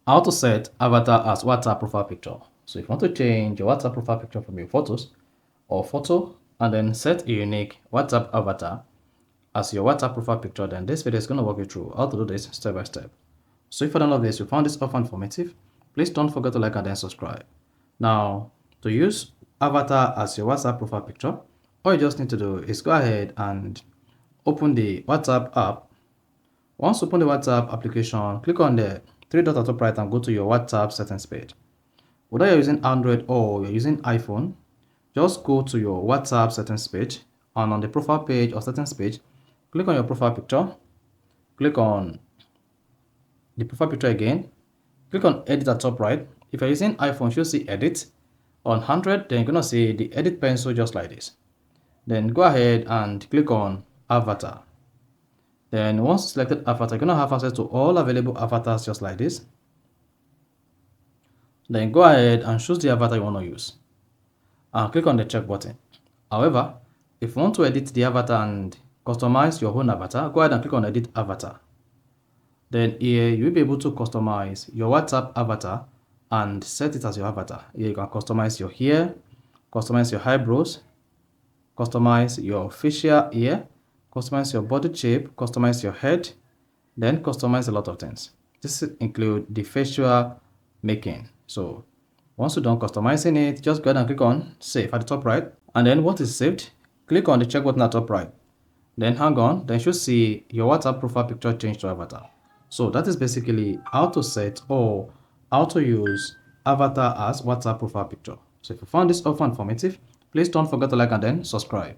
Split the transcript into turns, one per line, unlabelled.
How to set avatar as WhatsApp profile picture. So if you want to change your WhatsApp profile picture from your photos or photo and then set a unique WhatsApp avatar as your WhatsApp profile picture, then this video is going to walk you through how to do this step by step. So if you don't know this, you found this often informative, please don't forget to like and then subscribe. Now, to use avatar as your WhatsApp profile picture, all you just need to do is go ahead and open the WhatsApp app. Once you open the WhatsApp application, click on the three dots at the top right and go to your WhatsApp settings page. Whether you're using Android or you're using iPhone, just go to your WhatsApp settings page, and on the profile page or settings page, click on your profile picture, click on the profile picture again, click on edit at top right. If you're using iPhone, you'll see edit. On Android, then you're gonna see the edit pencil just like this. Then go ahead and click on avatar. Then once selected avatar, you're gonna have access to all available avatars just like this. Then go ahead and choose the avatar you want to use and click on the check button. However, if you want to edit the avatar and customize your own avatar, go ahead and click on edit avatar. Then here you'll be able to customize your WhatsApp avatar and set it as your avatar. Here you can customize your hair, customize your eyebrows, customize your facial hair, customize your body shape, customize your head, then customize a lot of things. This include the facial making. So once you're done customizing it, just go ahead and click on save at the top right. And then once it's saved, click on the check button at the top right. Then hang on, then you should see your WhatsApp profile picture change to avatar. So that is basically how to set or how to use avatar as WhatsApp profile picture. So if you found this often informative, please don't forget to like and then subscribe.